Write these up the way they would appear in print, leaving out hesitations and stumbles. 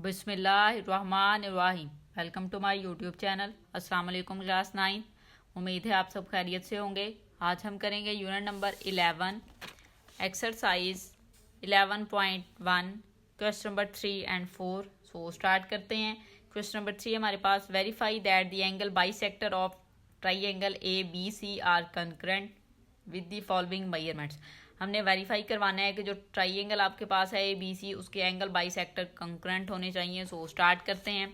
बिस्मिल्लाहिर्रहमानिर्रहीम। Welcome to my YouTube channel. अस्सलाम वालेकुम क्लास 9। उम्मीद है आप सब खैरियत से होंगे। आज हम करेंगे unit number 11 exercise 11.1 question number 3 and 4। So start करते हैं। क्वेश्चन नंबर 3 हमारे पास, verify that the angle bisector of triangle ABC are concurrent with the following measurements. हमने वेरीफाई करवाना है कि जो ट्राइंगल आपके पास है ABC उसके एंगल बाइसेक्टर कंकरेंट होने चाहिए। सो स्टार्ट करते हैं,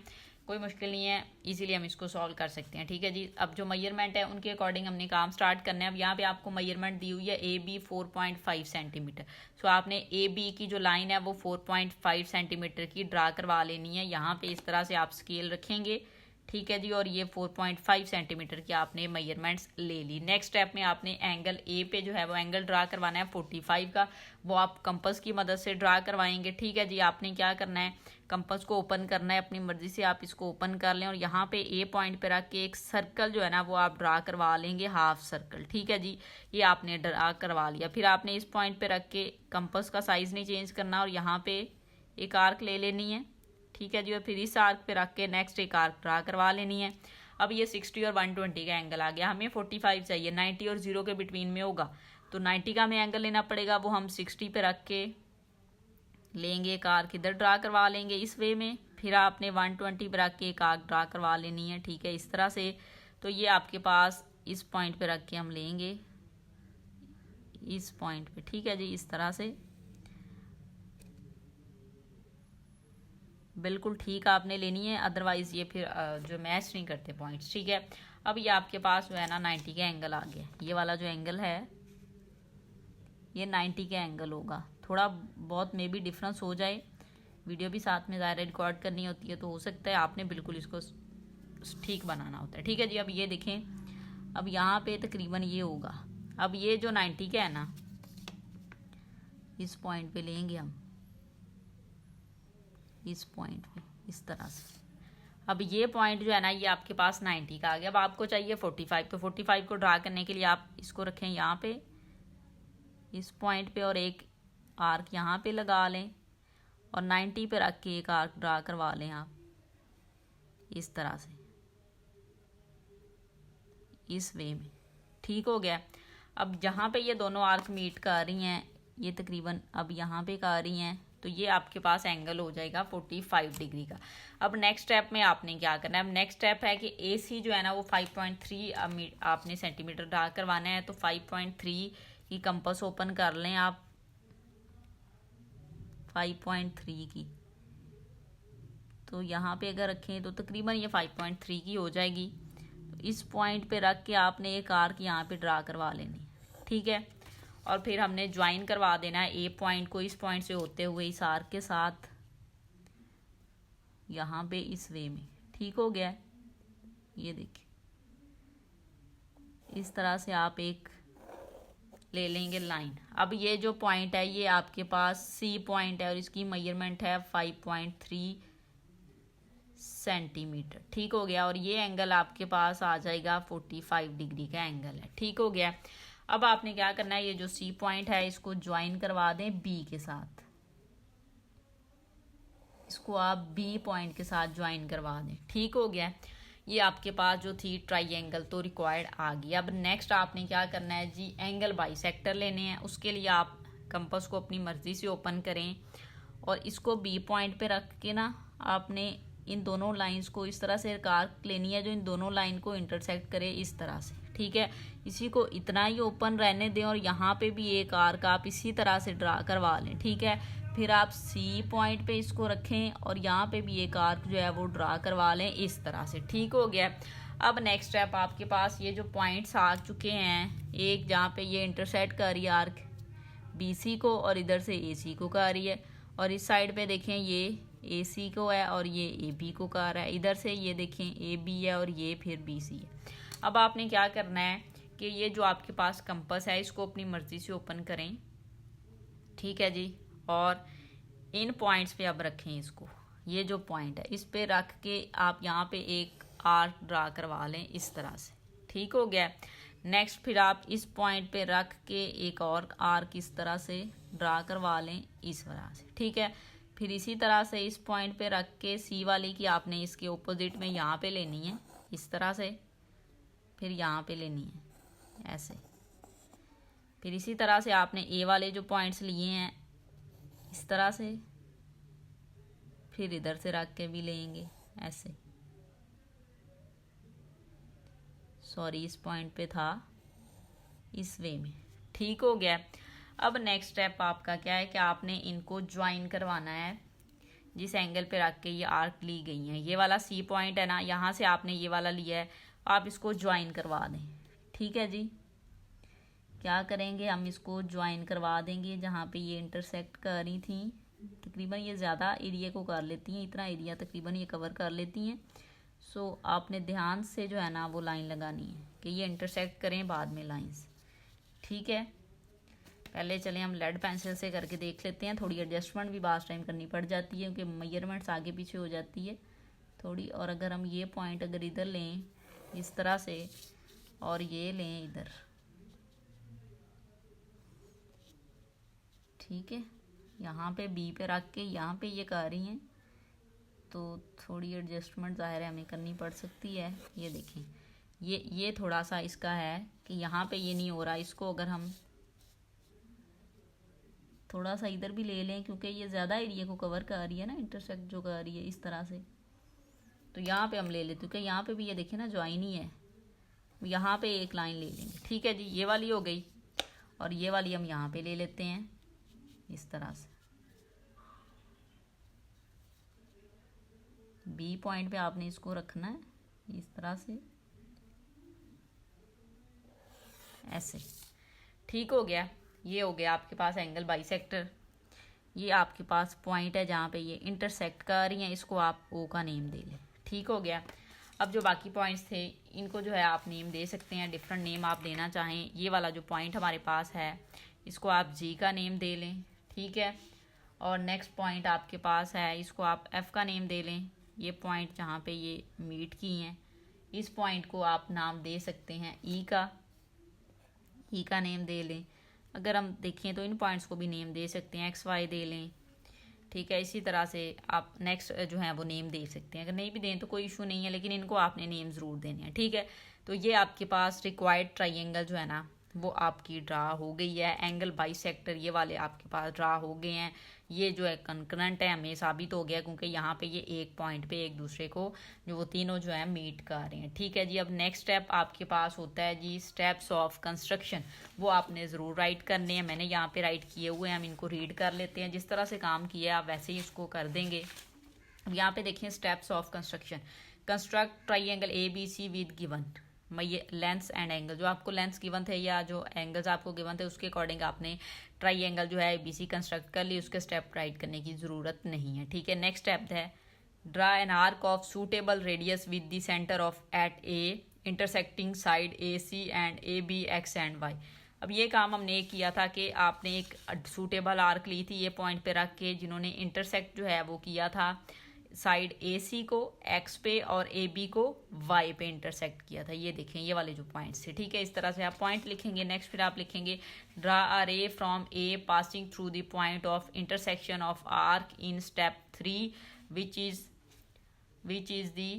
कोई मुश्किल नहीं है, इजीली हम इसको सॉल्व कर सकते हैं। ठीक है जी। अब जो मेजरमेंट है उनके अकॉर्डिंग हमने काम स्टार्ट करना है। अब यहाँ पे आपको मेजरमेंट दी हुई है AB 4.5 सेंटीमीटर। सो आपने AB की जो लाइन है वो 4.5 सेंटीमीटर की ड्रा करवा लेनी है। यहाँ पे इस तरह से आप स्केल रखेंगे, ठीक है जी। और ये 4.5 सेंटीमीटर की आपने मेजरमेंट्स ले ली। नेक्स्ट स्टेप में आपने एंगल ए पे जो है वो एंगल ड्रा करवाना है 45 का, वो आप कंपास की मदद से ड्रा करवाएंगे। ठीक है जी। आपने क्या करना है, कंपास को ओपन करना है, अपनी मर्जी से आप इसको ओपन कर लें और यहाँ पे ए पॉइंट पे रख के एक सर्कल जो है ना वो आप ड्रा करवा लेंगे, हाफ सर्कल। ठीक है जी। ये आपने ड्रा करवा लिया। फिर आपने इस पॉइंट पे रख के कंपास का साइज नहीं चेंज करना और यहाँ पे एक आर्क ले लेनी है। ठीक है जी। और फिर इस आर्क पे रख के नेक्स्ट एक आर्क ड्रा करवा लेनी है। अब ये 60 और 120 का एंगल आ गया। हमें 45 चाहिए, 90 और 0 के बिटवीन में होगा, तो 90 का हमें एंगल लेना पड़ेगा। वो हम 60 पे रख के लेंगे, एक आर्क इधर ड्रा करवा लेंगे इस वे में। फिर आपने 120 पे रख के एक आर्क ड्रा करवा लेनी है। ठीक है, इस तरह से। तो ये आपके पास इस पॉइंट पे रख के हम लेंगे इस पॉइंट पे। ठीक है जी, इस तरह से बिल्कुल ठीक आपने लेनी है, अदरवाइज ये फिर जो मैच नहीं करते पॉइंट्स। ठीक है। अब ये आपके पास जो है ना 90 का एंगल आ गया। ये वाला जो एंगल है ये 90 का एंगल होगा। थोड़ा बहुत मे बी डिफरेंस हो जाए, वीडियो भी साथ में ज़ाहिर रिकॉर्ड करनी होती है, तो हो सकता है आपने बिल्कुल इसको ठीक बनाना होता है। ठीक है जी। अब ये देखें, अब यहाँ पे तकरीबन ये होगा। अब ये जो 90 का है ना, इस पॉइंट पे लेंगे हम, इस पॉइंट पे इस तरह से। अब ये पॉइंट जो है ना ये आपके पास 90 का आ गया। अब आपको चाहिए 45, तो 45 को ड्रा करने के लिए आप इसको रखें यहाँ पे इस पॉइंट पे और एक आर्क यहाँ पे लगा लें और 90 पे रख के एक आर्क ड्रा करवा लें आप इस तरह से, इस वे में। ठीक हो गया। अब जहाँ पे ये दोनों आर्क मीट कर रही हैं, ये तकरीबन अब यहाँ पे कर रही हैं, तो ये आपके पास एंगल हो जाएगा 45 डिग्री का। अब नेक्स्ट स्टेप में आपने क्या करना है, अब नेक्स्ट स्टेप है कि AC जो है ना वो 5.3 आपने सेंटीमीटर ड्रा करवाना है। तो 5.3 की कंपास ओपन कर लें आप, 5.3 की, तो यहाँ पे अगर रखें तो तकरीबन ये 5.3 की हो जाएगी। तो इस पॉइंट पे रख के आपने एक आर्क यहाँ पे ड्रा करवा लेनी। ठीक है। और फिर हमने ज्वाइन करवा देना है ए पॉइंट को इस पॉइंट से होते हुए इस आर्क के साथ यहाँ पे इस वे में। ठीक हो गया। ये देखिए, इस तरह से आप एक ले लेंगे लाइन। अब ये जो पॉइंट है ये आपके पास C पॉइंट है और इसकी मेजरमेंट है 5.3 सेंटीमीटर। ठीक हो गया। और ये एंगल आपके पास आ जाएगा 45 डिग्री का एंगल है। ठीक हो गया। अब आपने क्या करना है, ये जो C पॉइंट है इसको ज्वाइन करवा दें B के साथ, इसको आप B पॉइंट के साथ ज्वाइन करवा दें। ठीक हो गया। ये आपके पास जो थी ट्राइंगल तो रिक्वायर्ड आ गई। अब नेक्स्ट आपने क्या करना है जी, एंगल बाइसेक्टर लेने हैं। उसके लिए आप कंपास को अपनी मर्जी से ओपन करें और इसको B पॉइंट पे रख के ना आपने इन दोनों लाइंस को इस तरह से एक आर्क लेनी है जो इन दोनों लाइन को इंटरसेक्ट करे इस तरह से। ठीक है। इसी को इतना ही ओपन रहने दें और यहाँ पे भी एक आर्क आप इसी तरह से ड्रा करवा लें। ठीक है। फिर आप C पॉइंट पे इसको रखें और यहाँ पे भी एक आर्क जो है वो ड्रा करवा लें इस तरह से। ठीक हो गया। अब नेक्स्ट स्टेप आपके पास ये जो पॉइंट्स आ चुके हैं, एक जहाँ पे ये इंटरसेक्ट कर रही है आर्क BC को और इधर से AC को कर रही है, और इस साइड पे देखें ये AC को है और ये AB को कर रहा है। इधर से ये देखें AB है और ये फिर BC है। अब आपने क्या करना है कि ये जो आपके पास कंपास है इसको अपनी मर्जी से ओपन करें। ठीक है जी। और इन पॉइंट्स पे अब रखें इसको, ये जो पॉइंट है इस पे रख के आप यहाँ पे एक आर्क ड्रा करवा लें इस तरह से। ठीक हो गया। नेक्स्ट फिर आप इस पॉइंट पे रख के एक और आर्क इस तरह से ड्रा करवा लें इस तरह से। ठीक है। फिर इसी तरह से इस पॉइंट पे रख के सी वाली की आपने इसके ऑपोजिट में यहाँ पे लेनी है इस तरह से, फिर यहाँ पे लेनी है ऐसे। फिर इसी तरह से आपने ए वाले जो पॉइंट्स लिए हैं इस तरह से, फिर इधर से रख के भी लेंगे ऐसे। सॉरी, इस पॉइंट पे था इस वे में। ठीक हो गया। अब नेक्स्ट स्टेप आपका क्या है कि आपने इनको ज्वाइन करवाना है। जिस एंगल पे रख के ये आर्क ली गई हैं, ये वाला सी पॉइंट है ना, यहाँ से आपने ये वाला लिया है, आप इसको ज्वाइन करवा दें। ठीक है जी, क्या करेंगे हम इसको ज्वाइन करवा देंगे जहाँ पे ये इंटरसेक्ट कर रही थी। तकरीबन ये ज़्यादा एरिया को कर लेती हैं, इतना एरिया तकरीबन ये कवर कर लेती हैं। सो आपने ध्यान से जो है ना वो लाइन लगानी है कि ये इंटरसेक्ट करें बाद में लाइंस। ठीक है, पहले चलें हम लेड पेंसिल से करके देख लेते हैं। थोड़ी एडजस्टमेंट भी बास टाइम करनी पड़ जाती है क्योंकि मेजरमेंट्स आगे पीछे हो जाती है थोड़ी। और अगर हम ये पॉइंट अगर इधर लें इस तरह से और ये लें इधर, ठीक है, यहाँ पे बी पे रख के यहाँ पे ये कर रही हैं तो थोड़ी एडजस्टमेंट ज़ाहिर है हमें करनी पड़ सकती है। ये देखें, ये थोड़ा सा इसका है कि यहाँ पे ये नहीं हो रहा। इसको अगर हम थोड़ा सा इधर भी ले लें क्योंकि ये ज़्यादा एरिया को कवर कर रही है ना, इंटरसेक्ट जो कर रही है इस तरह से, तो यहाँ पे हम ले लेते क्योंकि यहाँ पे भी ये देखें ना ज्वाइन ही है। यहाँ पे एक लाइन ले लेंगे। ठीक है जी, ये वाली हो गई और ये वाली हम यहाँ पे ले लेते हैं इस तरह से। बी पॉइंट पे आपने इसको रखना है इस तरह से ऐसे। ठीक हो गया, ये हो गया आपके पास एंगल बाइसेक्टर। ये आपके पास पॉइंट है जहाँ पे ये इंटरसेक्ट कर रही हैं, इसको आप ओ का नेम दे लें। ठीक हो गया। अब जो बाकी पॉइंट्स थे इनको जो है आप नेम दे सकते हैं, डिफरेंट नेम आप देना चाहें। ये वाला जो पॉइंट हमारे पास है इसको आप जी का नेम दे लें। ठीक है, और नेक्स्ट पॉइंट आपके पास है इसको आप एफ का नेम दे लें। ये पॉइंट जहाँ पे ये मीट की हैं इस पॉइंट को आप नाम दे सकते हैं ई का नेम दे लें। अगर हम देखें तो इन पॉइंट्स को भी नेम दे सकते हैं, एक्स वाई दे लें। ठीक है, इसी तरह से आप नेक्स्ट जो है वो नेम दे सकते हैं। अगर नहीं भी दें तो कोई इशू नहीं है, लेकिन इनको आपने नेम ज़रूर देने हैं। ठीक है, तो ये आपके पास रिक्वायर्ड ट्राइंगल जो है ना वो आपकी ड्रा हो गई है। एंगल बाइसेक्टर ये वाले आपके पास ड्रा हो गए हैं। ये जो है कंकरेंट है हमें साबित हो गया क्योंकि यहाँ पे ये एक पॉइंट पे एक दूसरे को जो वो तीनों जो है मीट कर रहे हैं। ठीक है जी, अब नेक्स्ट स्टेप आपके पास होता है जी स्टेप्स ऑफ कंस्ट्रक्शन। वो आपने ज़रूर राइट करने हैं, मैंने यहाँ पे राइट किए हुए हैं, हम इनको रीड कर लेते हैं। जिस तरह से काम किया है आप वैसे ही इसको कर देंगे। यहाँ पे देखिए steps of construction. Construct triangle A B C with given ये लेंस एंड एंगल। जो आपको लेंस गिवन थे या जो एंगल्स आपको गिवन थे उसके अकॉर्डिंग आपने ट्राइंगल जो है बीसी कंस्ट्रक्ट कर ली, उसके स्टेप राइट करने की ज़रूरत नहीं है। ठीक है, नेक्स्ट स्टेप है draw an arc of suitable radius with the centre of at a intersecting side A C and A B X and Y. अब ये काम हमने किया था कि आपने एक सूटेबल आर्क ली थी ये पॉइंट पे रख के, जिन्होंने इंटरसेक्ट जो है वो किया था साइड ए सी को एक्स पे और ए बी को वाई पे इंटरसेक्ट किया था। ये देखें ये वाले जो पॉइंट्स थे। ठीक है, इस तरह से आप पॉइंट लिखेंगे। नेक्स्ट फिर आप लिखेंगे ड्रा अ रे from a passing through the point of intersection of arc in step 3 which is the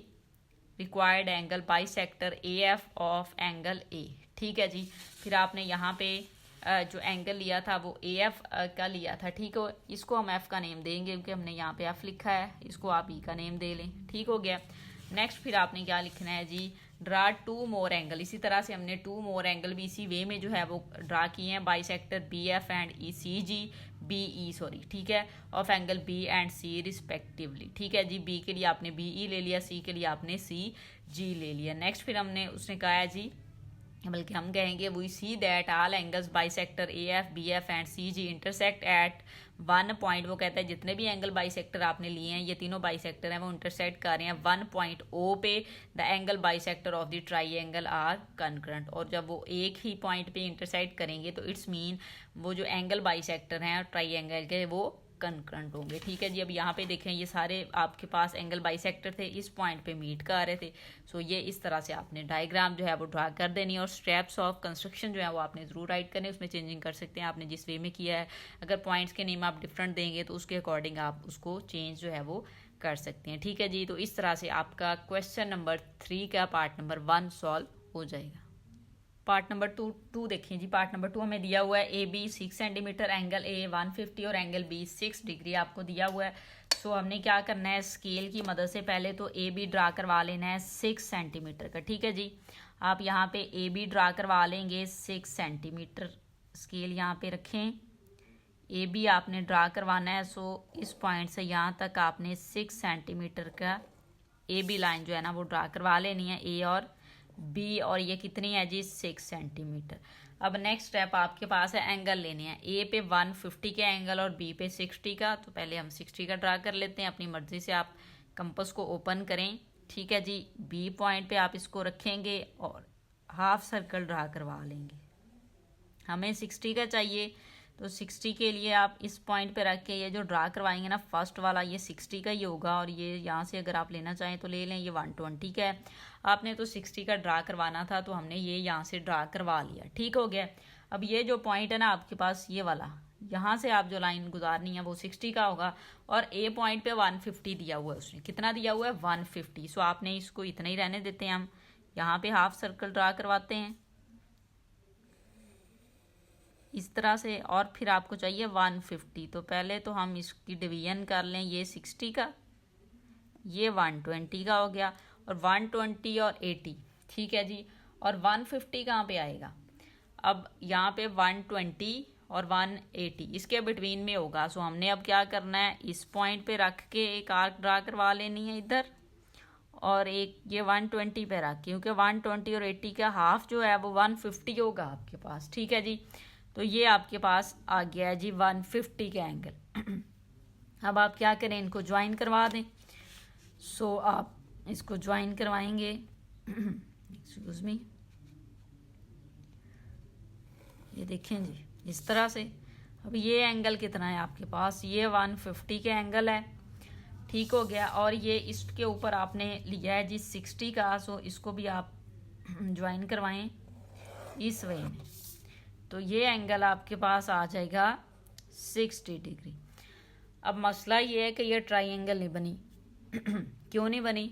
required angle bisector A F of angle A. ठीक है जी, फिर आपने यहाँ पे जो एंगल लिया था वो ए एफ का लिया था। ठीक है, इसको हम एफ का नेम देंगे क्योंकि हमने यहाँ पे एफ लिखा है, इसको आप ई का नेम दे लें। ठीक हो गया। नेक्स्ट फिर आपने क्या लिखना है जी ड्रा 2 मोर एंगल। इसी तरह से हमने 2 मोर एंगल भी इसी वे में जो है वो ड्रा किए हैं bisector B F and E C G B E sorry ठीक है of angle B and C respectively. ठीक है जी, बी के लिए आपने बी ई ले लिया, सी के लिए आपने सी जी ले लिया। नेक्स्ट फिर हमने उसने कहा है जी, बल्कि हम कहेंगे we see that all angles bisector A F B F and C G intersect at 1 point. वो कहता है जितने भी एंगल बाइसेक्टर आपने लिए हैं ये तीनों बाइसेक्टर हैं वो इंटरसेक्ट कर रहे हैं 1 पॉइंट ओ पे। The angle bisector of the triangle are concurrent. और जब वो एक ही पॉइंट पे इंटरसेक्ट करेंगे तो इट्स मीन वो जो एंगल बाइसेक्टर हैं ट्राइंगल के वो कंकरेंट होंगे। ठीक है जी। अब यहाँ पे देखें ये सारे आपके पास एंगल बाइसेक्टर थे, इस पॉइंट पे मीट कर रहे थे। सो ये इस तरह से आपने डायग्राम जो है वो ड्रा कर देनी है और स्टेप्स ऑफ कंस्ट्रक्शन जो है वो आपने ज़रूर राइट करने, उसमें चेंजिंग कर सकते हैं आपने जिस वे में किया है। अगर पॉइंट्स के नेम आप डिफरेंट देंगे तो उसके अकॉर्डिंग आप उसको चेंज जो है वो कर सकते हैं। ठीक है जी। तो इस तरह से आपका क्वेश्चन नंबर 3 का पार्ट नंबर 1 सॉल्व हो जाएगा। पार्ट नंबर टू देखें जी। पार्ट नंबर 2 हमें दिया हुआ है A B 6 centimetre, angle A 150 और एंगल बी 6 डिग्री आपको दिया हुआ है। सो हमने क्या करना है, स्केल की मदद से पहले तो ए बी ड्रा करवा लेना है 6 सेंटीमीटर का। ठीक है जी। आप यहाँ पे ए बी ड्रा करवा लेंगे 6 सेंटीमीटर, स्केल यहाँ पे रखें, ए बी आपने ड्रा करवाना है। सो इस पॉइंट से यहाँ तक आपने 6 सेंटीमीटर का ए बी लाइन जो है ना वो ड्रा करवा लेनी है, ए और बी, और ये कितनी है जी 6 सेंटीमीटर। अब नेक्स्ट स्टेप आपके पास है एंगल लेने हैं, ए पे 150 का एंगल और बी पे 60 का। तो पहले हम 60 का ड्रा कर लेते हैं, अपनी मर्जी से आप कंपास को ओपन करें। ठीक है जी। बी पॉइंट पे आप इसको रखेंगे और हाफ सर्कल ड्रा करवा लेंगे। हमें 60 का चाहिए, तो 60 के लिए आप इस पॉइंट पे रख के ये जो ड्रा करवाएंगे ना फर्स्ट वाला, ये 60 का ही होगा, और ये यहाँ से अगर आप लेना चाहें तो ले लें, ये 120 का है। आपने तो 60 का ड्रा करवाना था तो हमने ये यहाँ से ड्रा करवा लिया। ठीक हो गया। अब ये जो पॉइंट है ना आपके पास ये वाला, यहाँ से आप जो लाइन गुजारनी है वो 60 का होगा, और ए पॉइंट पे 150 दिया हुआ है, उसने कितना दिया हुआ है 150। सो आपने इसको इतना ही रहने देते हैं, हम यहाँ पे हाफ सर्कल ड्रा करवाते हैं इस तरह से, और फिर आपको चाहिए 150। तो पहले तो हम इसकी डिवीजन कर लें, ये 60 का, ये 120 का हो गया, और 120 और 80। ठीक है जी। और 150 कहाँ पे आएगा, अब यहाँ पे 120 और 180 इसके बिटवीन में होगा। सो हमने अब क्या करना है, इस पॉइंट पे रख के एक आर्क ड्रा करवा लेनी है इधर, और एक ये 120 पे रख के, क्योंकि 120 और 80 का हाफ जो है वो 150 होगा आपके पास। ठीक है जी। तो ये आपके पास आ गया है जी 150 का एंगल। अब आप क्या करें, इनको ज्वाइन करवा दें। सो आप इसको ज्वाइन करवाएंगे, एक्सक्यूज मी, ये देखें जी इस तरह से। अब ये एंगल कितना है आपके पास, ये 150 का एंगल है। ठीक हो गया। और ये इसके ऊपर आपने लिया है जी 60 का। सो इसको भी आप ज्वाइन करवाएं इस वे में, तो ये एंगल आपके पास आ जाएगा 60 डिग्री। अब मसला ये है कि ये ट्राइंगल नहीं बनी। क्यों नहीं बनी,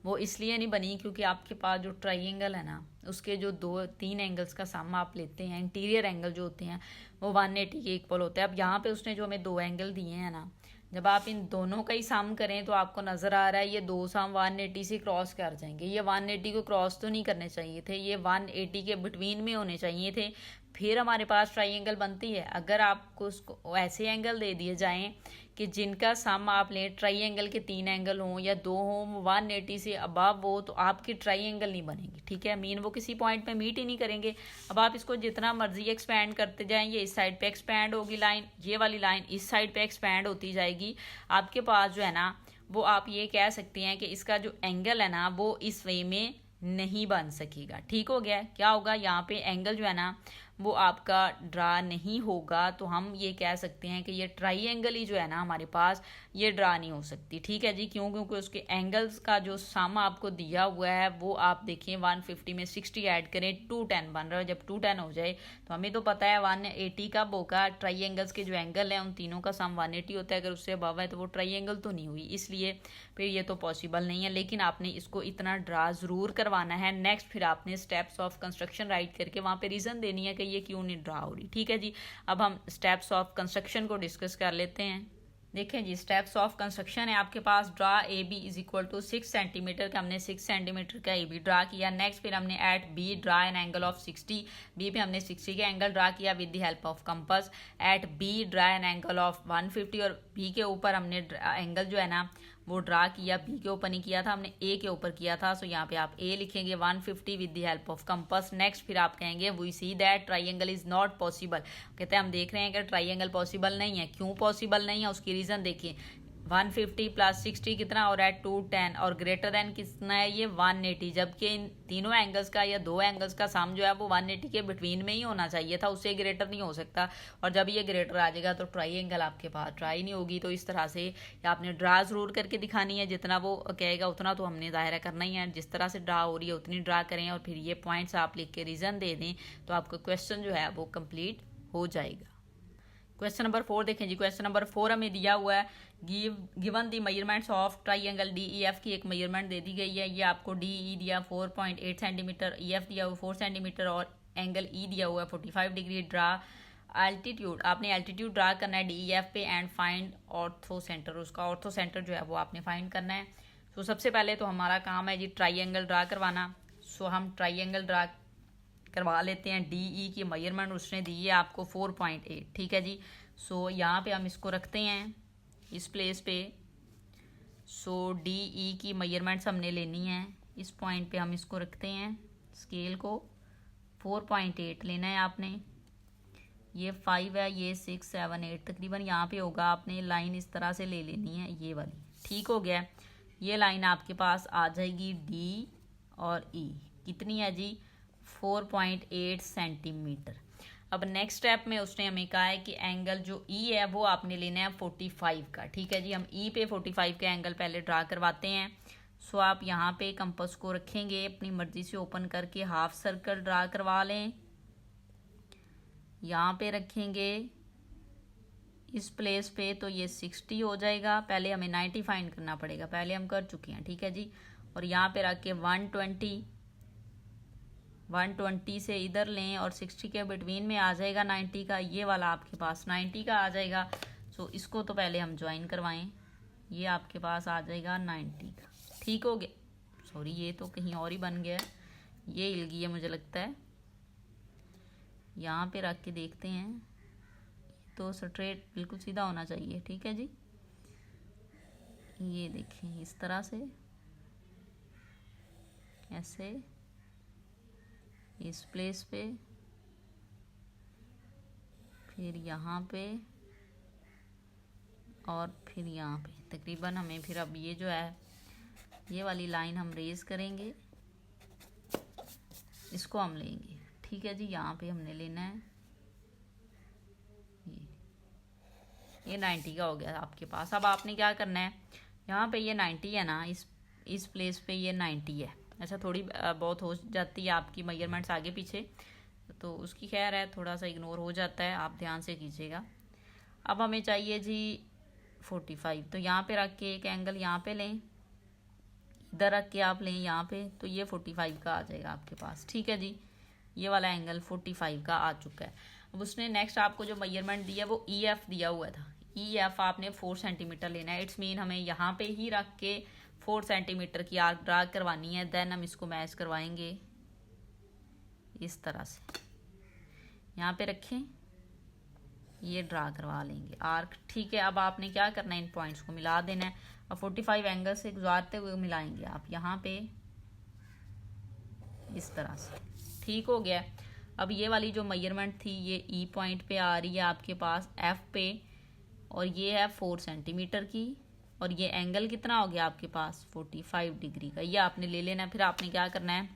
वो इसलिए नहीं बनी क्योंकि आपके पास जो ट्राइंगल है ना उसके जो 2-3 एंगल्स का सम आप लेते हैं, इंटीरियर एंगल जो होते हैं वो 180 के इक्वल होते हैं। अब यहाँ पे उसने जो हमें 2 एंगल दिए हैं ना, जब आप इन दोनों का ही सम करें तो आपको नज़र आ रहा है ये 2 सम 180 से क्रॉस कर जाएंगे। ये 180 को क्रॉस तो नहीं करने चाहिए थे, ये 180 के बिटवीन में होने चाहिए थे, फिर हमारे पास ट्राइंगल बनती है। अगर आपको उसको ऐसे एंगल दे दिए जाएं कि जिनका सम आप लें, ट्राइंगल के 3 एंगल हों या 2 हों 180 से अबव वो, तो आपकी ट्राइंगल नहीं बनेगी। ठीक है, मीन वो किसी पॉइंट पे मीट ही नहीं करेंगे। अब आप इसको जितना मर्जी एक्सपैंड करते जाएं, ये इस साइड पे एक्सपैंड होगी लाइन, ये वाली लाइन इस साइड पे एक्सपैंड होती जाएगी। आपके पास जो है ना वो आप ये कह सकते हैं कि इसका जो एंगल है ना वो इस वे में नहीं बन सकेगा। ठीक हो गया। क्या होगा, यहाँ पे एंगल जो है ना वो आपका ड्रा नहीं होगा, तो हम ये कह सकते हैं कि ये ट्राइंगल ही जो है ना हमारे पास ये ड्रा नहीं हो सकती। ठीक है जी। क्यों, क्योंकि उसके एंगल्स का जो सम आपको दिया हुआ है वो आप देखें 150 में 60 ऐड करें 210 बन रहा है। जब 210 हो जाए तो हमें तो पता है 180 कब होगा, ट्राइंगल्स के जो एंगल हैं उन तीनों का सम 180 होता है। अगर उससे अबव है तो वो ट्राइंगल तो नहीं हुई, इसलिए फिर ये तो पॉसिबल नहीं है। लेकिन आपने इसको इतना ड्रा ज़रूर करवाना है। नेक्स्ट फिर आपने स्टेप्स ऑफ कंस्ट्रक्शन राइट करके वहाँ पे रीज़न देनी है कि ये क्यों नहीं ड्रा हो रही। ठीक है जी। अब हम स्टेप्स ऑफ कंस्ट्रक्शन को डिस्कस कर लेते हैं। देखें जी, स्टेप्स ऑफ कंस्ट्रक्शन है आपके पास, draw A B is equal to 6 centimeter का, हमने 6 सेंटीमीटर का ए बी ड्रा किया। नेक्स्ट फिर हमने at B draw an angle of 60, B पे हमने 60 का एंगल ड्रा किया with the help of compass. At B draw an angle of 150, और बी के ऊपर हमने एंगल जो है ना वो ड्रा किया, बी के ऊपर नहीं किया था, हमने ए के ऊपर किया था। सो यहाँ पे आप ए लिखेंगे 150 with the help of compass. Next फिर आप कहेंगे we see that triangle is not possible. कहते हैं हम देख रहे हैं कि ट्राइंगल पॉसिबल नहीं है। क्यों पॉसिबल नहीं है, उसकी रीज़न देखिए, 150 प्लस 60 कितना और एट 210 और ग्रेटर देन कितना है ये 180, जबकि इन तीनों एंगल्स का या दो एंगल्स का सम जो है वो 180 के बिटवीन में ही होना चाहिए था, उससे ग्रेटर नहीं हो सकता। और जब ये ग्रेटर आ जाएगा तो ट्राइंगल आपके पास ट्राई नहीं होगी। तो इस तरह से या आपने ड्रा जरूर करके दिखानी है, जितना वो कहेगा उतना तो हमने ज़ाहिर करना ही है, जिस तरह से ड्रा हो रही है उतनी ड्रा करें और फिर ये पॉइंट्स आप लिख के रीज़न दे दें तो आपका क्वेश्चन जो है वो कंप्लीट हो जाएगा। क्वेश्चन नंबर 4 देखें जी। क्वेश्चन नंबर 4 हमें दिया हुआ है given the measurements of triangle D E F की एक मेजरमेंट दे दी गई है। ये आपको डी ई दिया 4.8 सेंटीमीटर, ई एफ दिया हुआ 4 सेंटीमीटर और एंगल ई दिया हुआ है 45 डिग्री। ड्रा एल्टीट्यूड, आपने एल्टीट्यूड ड्रा करना है डी ई एफ पे एंड फाइंड ऑर्थो सेंटर, उसका ऑर्थो सेंटर जो है वो आपने फाइंड करना है। सो सबसे पहले तो हमारा काम है जी ट्राइंगल ड्रा करवाना। सो हम ट्राइंगल ड्रा करवा लेते हैं। डी ई की मेजरमेंट उसने दी है आपको 4.8, ठीक है जी। सो यहाँ पे हम इसको रखते हैं इस प्लेस पे। सो डी ई की मेजरमेंट्स हमने लेनी है, इस पॉइंट पे हम इसको रखते हैं, स्केल को 4.8 लेना है आपने। ये 5 है, ये 6, 7, 8 तकरीबन यहाँ पे होगा। आपने लाइन इस तरह से ले लेनी है ये वाली, ठीक हो गया। ये लाइन आपके पास आ जाएगी डी और ई, कितनी है जी 4.8 सेंटीमीटर। अब नेक्स्ट स्टेप में उसने हमें कहा है कि एंगल जो ई है वो आपने लेना है 45 का, ठीक है जी। हम ई पे 45 का एंगल पहले ड्रा करवाते हैं। सो आप यहाँ पे कंपास को रखेंगे, अपनी मर्जी से ओपन करके हाफ सर्कल ड्रा करवा लें। यहाँ पे रखेंगे इस प्लेस पे तो ये 60 हो जाएगा। पहले हमें 90 फाइंड करना पड़ेगा, पहले हम कर चुके हैं, ठीक है जी। और यहाँ पे रख के 120 से इधर लें और 60 के बिटवीन में आ जाएगा 90 का, ये वाला आपके पास 90 का आ जाएगा। सो इसको तो पहले हम ज्वाइन करवाएं, ये आपके पास आ जाएगा 90 का, ठीक हो गया। सॉरी ये तो कहीं और ही बन गया है, ये हिल गई है मुझे लगता है। यहाँ पे रख के देखते हैं, तो स्ट्रेट बिल्कुल सीधा होना चाहिए, ठीक है जी। ये देखें इस तरह से, ऐसे इस प्लेस पे, फिर यहाँ पे और फिर यहाँ पे तकरीबन हमें फिर अब ये जो है ये वाली लाइन हम रेज करेंगे, इसको हम लेंगे, ठीक है जी। यहाँ पे हमने लेना है ये 90 का हो गया आपके पास। अब आपने क्या करना है, यहाँ पे ये 90 है ना, इस प्लेस पे ये 90 है। अच्छा थोड़ी बहुत हो जाती है आपकी मेजरमेंट्स आगे पीछे, तो उसकी खैर है, थोड़ा सा इग्नोर हो जाता है, आप ध्यान से कीजिएगा। अब हमें चाहिए जी 45, तो यहाँ पे रख के एक एंगल यहाँ पे लें, इधर रख के आप लें यहाँ पे, तो ये 45 का आ जाएगा आपके पास, ठीक है जी। ये वाला एंगल 45 का आ चुका है। अब उसने नेक्स्ट आपको जो मेजरमेंट दिया वो ई एफ दिया हुआ था, ई एफ आपने 4 सेंटीमीटर लेना है। इट्स मीन हमें यहाँ पे ही रख के 4 सेंटीमीटर की आर्क ड्रा करवानी है। देन हम इसको मैच करवाएंगे इस तरह से, यहाँ पे रखें, ये ड्रा करवा लेंगे आर्क, ठीक है। अब आपने क्या करना है, इन पॉइंट्स को मिला देना है। अब 45 एंगल से गुजारते हुए मिलाएंगे आप यहाँ पे इस तरह से, ठीक हो गया। अब ये वाली जो मेजरमेंट थी ये ई पॉइंट पे आ रही है आपके पास एफ पे, और ये है 4 सेंटीमीटर की, और ये एंगल कितना हो गया आपके पास 45 डिग्री का, ये आपने ले लेना है। फिर आपने क्या करना है,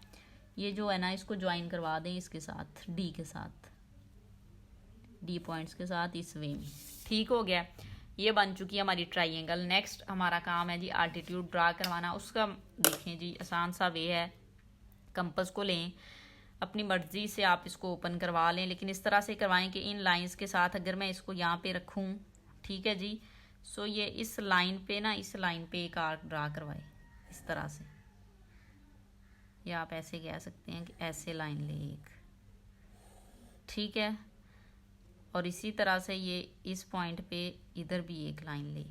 ये जो है ना इसको ज्वाइन करवा दें इसके साथ, डी के साथ, डी पॉइंट्स के साथ इस वे में, ठीक हो गया। ये बन चुकी है हमारी ट्राइंगल। नेक्स्ट हमारा काम है जी एल्टीट्यूड ड्रा करवाना। उसका देखें जी आसान सा वे है, कंपास को लें, अपनी मर्जी से आप इसको ओपन करवा लें, लेकिन इस तरह से करवाएं कि इन लाइंस के साथ अगर मैं इसको यहाँ पे रखूँ, ठीक है जी। सो ये इस लाइन पे ना, इस लाइन पे एक आर्क ड्रा करवाए इस तरह से, या आप ऐसे कह सकते हैं कि ऐसे लाइन ले एक, ठीक है। और इसी तरह से ये इस पॉइंट पे इधर भी एक लाइन ले।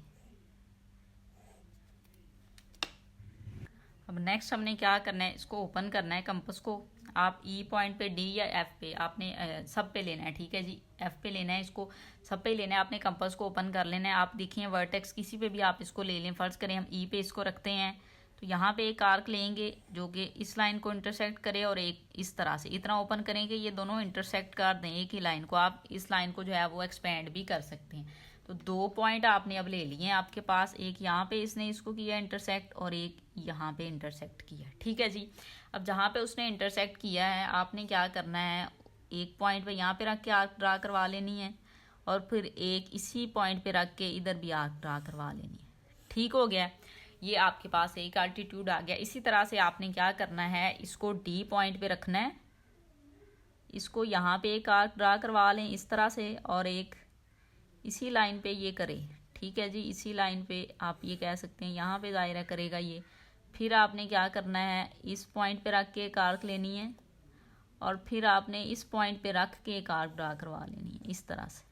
अब नेक्स्ट हमने क्या करना है, इसको ओपन करना है कंपास को। आप ई पॉइंट पे, डी या एफ पे, आपने सब पे लेना है, ठीक है जी। एफ पे लेना है, इसको सब पे लेना है, आपने कंपास को ओपन कर लेना है। आप देखिए वर्टेक्स किसी पे भी आप इसको ले लें, फर्ज करें हम ई पे इसको रखते हैं, तो यहाँ पे एक आर्क लेंगे जो कि इस लाइन को इंटरसेक्ट करे, और एक इस तरह से इतना ओपन करेंगे ये दोनों इंटरसेक्ट कर दें एक ही लाइन को। आप इस लाइन को जो है वो एक्सपेंड भी कर सकते हैं। तो तो 2 पॉइंट आपने अब ले लिए हैं आपके पास, एक यहाँ पे इसने इसको किया इंटरसेक्ट और एक यहाँ पे इंटरसेक्ट किया। ठीक है जी, अब जहाँ पे उसने इंटरसेक्ट किया है आपने क्या करना है, एक पॉइंट पे यहाँ पे रख के आर्क ड्रा करवा लेनी है और फिर एक इसी पॉइंट पे रख के इधर भी आर्क ड्रा करवा लेनी है। ठीक हो गया, ये आपके पास एक अल्टीट्यूड आ गया। इसी तरह से आपने क्या करना है, इसको डी पॉइंट पे रखना है, इसको यहाँ पे एक आर्क ड्रा करवा लें इस तरह से और एक इसी लाइन पे ये करें। ठीक है जी, इसी लाइन पे आप ये कह सकते हैं यहाँ पे दायरा करेगा ये। फिर आपने क्या करना है, इस पॉइंट पे रख के एक आर्क लेनी है और फिर आपने इस पॉइंट पे रख के एक आर्क ड्रा करवा लेनी है इस तरह से।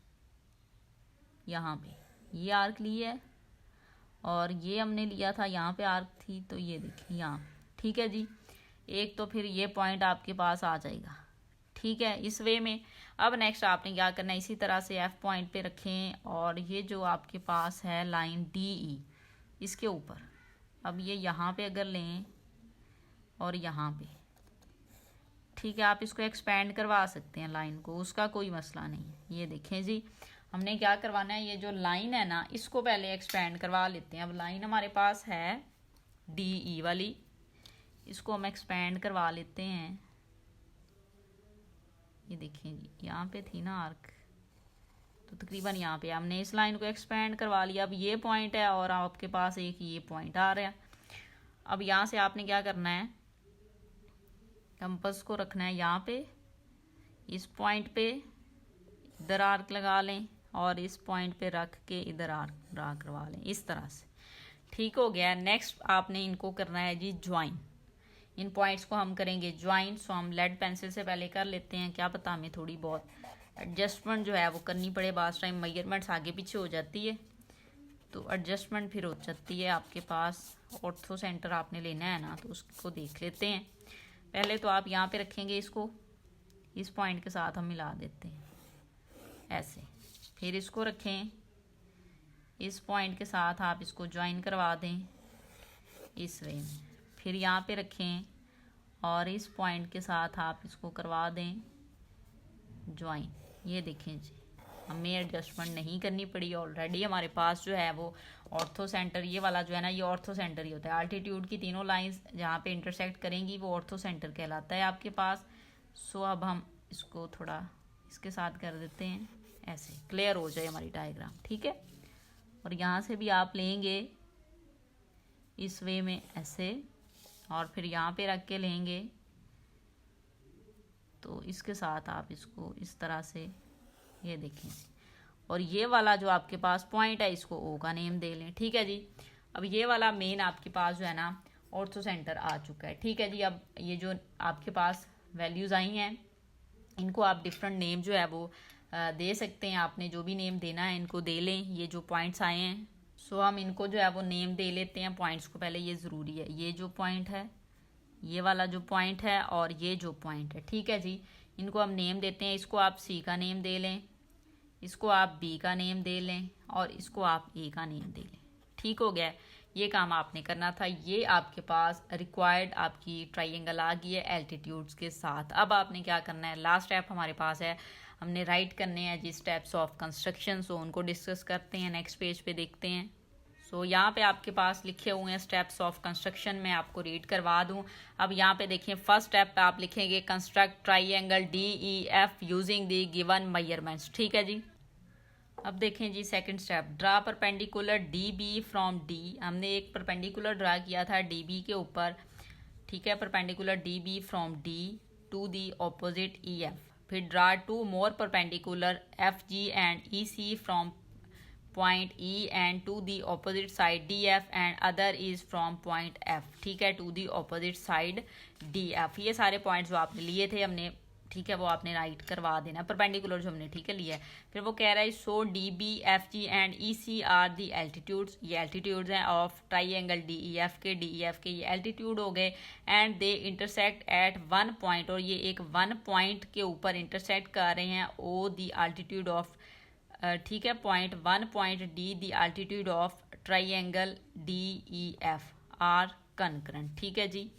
यहाँ पे ये आर्क ली है और ये हमने लिया था यहाँ पे आर्क थी, तो ये देखिए यहाँ। ठीक है जी, एक तो फिर ये पॉइंट आपके पास आ जाएगा। ठीक है, इस वे में अब नेक्स्ट आपने क्या करना है, इसी तरह से एफ पॉइंट पे रखें और ये जो आपके पास है लाइन डी ई इसके ऊपर, अब ये यहाँ पे अगर लें और यहाँ पे, ठीक है, आप इसको एक्सपेंड करवा सकते हैं लाइन को, उसका कोई मसला नहीं। ये देखें जी, हमने क्या करवाना है, ये जो लाइन है ना इसको पहले एक्सपेंड करवा लेते हैं। अब लाइन हमारे पास है डी ई वाली, इसको हम एक्सपेंड करवा लेते हैं। ये देखिए जी, यहाँ पे थी ना आर्क, तो तकरीबन यहाँ पे हमने इस लाइन को एक्सपेंड करवा लिया। अब ये पॉइंट है और आपके पास एक ये पॉइंट आ रहा है। अब यहाँ से आपने क्या करना है, कंपास को रखना है यहाँ पे, इस पॉइंट पे इधर आर्क लगा लें और इस पॉइंट पे रख के इधर आर्क ड्रा करवा लें इस तरह से। ठीक हो गया, नेक्स्ट आपने इनको करना है जी ज्वाइन। इन पॉइंट्स को हम करेंगे ज्वाइन। सो हम लेड पेंसिल से पहले कर लेते हैं, क्या पता हमें थोड़ी बहुत एडजस्टमेंट जो है वो करनी पड़े, बास टाइम मेजरमेंट्स आगे पीछे हो जाती है तो एडजस्टमेंट फिर हो जाती है। आपके पास ऑर्थो सेंटर आपने लेना है ना, तो उसको देख लेते हैं। पहले तो आप यहाँ पे रखेंगे इसको, इस पॉइंट के साथ हम मिला देते हैं ऐसे, फिर इसको रखें इस पॉइंट के साथ, आप इसको ज्वाइन करवा दें इस वे में, फिर यहाँ पे रखें और इस पॉइंट के साथ आप इसको करवा दें ज्वाइन। ये देखें जी, हमें एडजस्टमेंट नहीं करनी पड़ी, ऑलरेडी हमारे पास जो है वो ऑर्थो सेंटर, ये वाला जो है ना ये ऑर्थो सेंटर ही होता है। अल्टीट्यूड की तीनों लाइंस जहाँ पे इंटरसेक्ट करेंगी वो ऑर्थो सेंटर कहलाता है आपके पास। सो अब हम इसको थोड़ा इसके साथ कर देते हैं ऐसे, क्लियर हो जाए हमारी डायग्राम। ठीक है, और यहाँ से भी आप लेंगे इस वे में ऐसे और फिर यहाँ पे रख के लेंगे, तो इसके साथ आप इसको इस तरह से, ये देखें, और ये वाला जो आपके पास पॉइंट है इसको ओ का नेम दे लें। ठीक है जी, अब ये वाला मेन आपके पास जो है ना ऑर्थो सेंटर आ चुका है। ठीक है जी, अब ये जो आपके पास वैल्यूज़ आई हैं इनको आप डिफरेंट नेम जो है वो दे सकते हैं। आपने जो भी नेम देना है इनको दे लें। ये जो पॉइंट्स आए हैं सो हम इनको जो है वो नेम दे लेते हैं पॉइंट्स को पहले, ये ज़रूरी है। ये जो पॉइंट है, ये वाला जो पॉइंट है और ये जो पॉइंट है, ठीक है जी, इनको हम नेम देते हैं। इसको आप सी का नेम दे लें, इसको आप बी का नेम दे लें और इसको आप ए का नेम दे लें। ठीक हो गया, ये काम आपने करना था। ये आपके पास रिक्वायर्ड आपकी ट्राइंगल आ गई है एल्टीट्यूड्स के साथ। अब आपने क्या करना है, लास्ट स्टेप हमारे पास है, हमने राइट करने हैं जी स्टेप्स ऑफ कंस्ट्रक्शन। सो उनको डिस्कस करते हैं, नेक्स्ट पेज पे देखते हैं। सो यहाँ पे आपके पास लिखे हुए हैं स्टेप्स ऑफ कंस्ट्रक्शन, मैं आपको रीड करवा दूँ। अब यहाँ पे देखिए, फर्स्ट स्टेप पे आप लिखेंगे construct triangle DEF using the given measurements. ठीक है जी, अब देखें जी second step, draw perpendicular DB from D। हमने एक परपेंडिकुलर ड्रा किया था DB के ऊपर, ठीक है, perpendicular DB from D to the opposite EF। फिर draw two more perpendicular FG and EC from point E and to the opposite side DF and other is from point F, ठीक है, to the opposite side DF। ये सारे points जो आपने लिए थे हमने, ठीक है, वो आपने राइट करवा देना, परपेंडिकुलर जो हमने, ठीक है, लिया है। फिर वो कह रहा है so DB FG and EC are the altitudes, ये एल्टीट्यूड्स हैं ऑफ ट्राइंगल DEF के, DEF के ये एल्टीट्यूड हो गए। And they intersect at one point, और ये एक वन पॉइंट के ऊपर इंटरसेक्ट कर रहे हैं ओ दी अल्टीट्यूड ऑफ, ठीक है, point one point D the altitude of triangle DEF are concurrent. ठीक है जी,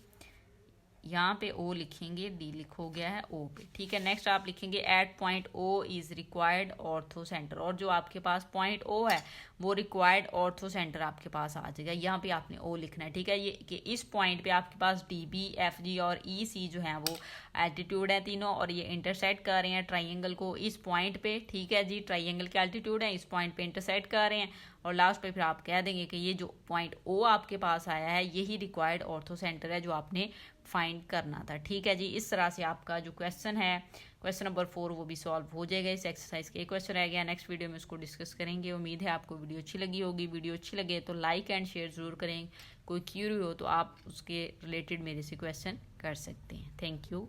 यहाँ पे ओ लिखेंगे, डी लिखो गया है ओ पे, ठीक है। नेक्स्ट आप लिखेंगे at point O is required orthocentre, और जो आपके पास पॉइंट ओ है वो रिक्वायर्ड ऑर्थो सेंटर आपके पास आ जाएगा। यहाँ पे आपने ओ लिखना है, ठीक है। ये कि इस पॉइंट पे आपके पास डी बी एफ जी और ई सी जो है वो एल्टीट्यूड है तीनों, और ये इंटरसेक्ट कर रहे हैं ट्राइंगल को इस पॉइंट पे, ठीक है जी। ट्राइंगल के एल्टीट्यूड है, इस पॉइंट पे इंटरसेक्ट कर रहे हैं, और लास्ट पे फिर आप कह देंगे कि ये जो पॉइंट ओ आपके पास आया है यही रिक्वायर्ड ऑर्थो सेंटर है जो आपने फाइंड करना था, ठीक है जी। इस तरह से आपका जो क्वेश्चन है, क्वेश्चन नंबर 4 वो भी सॉल्व हो जाएगा। इस एक्सरसाइज के एक क्वेश्चन रह गया, नेक्स्ट वीडियो में उसको डिस्कस करेंगे। उम्मीद है आपको वीडियो अच्छी लगी होगी। वीडियो अच्छी लगे तो लाइक एंड शेयर जरूर करें। कोई क्यूरी हो तो आप उसके रिलेटेड मेरे से क्वेश्चन कर सकते हैं। Thank you.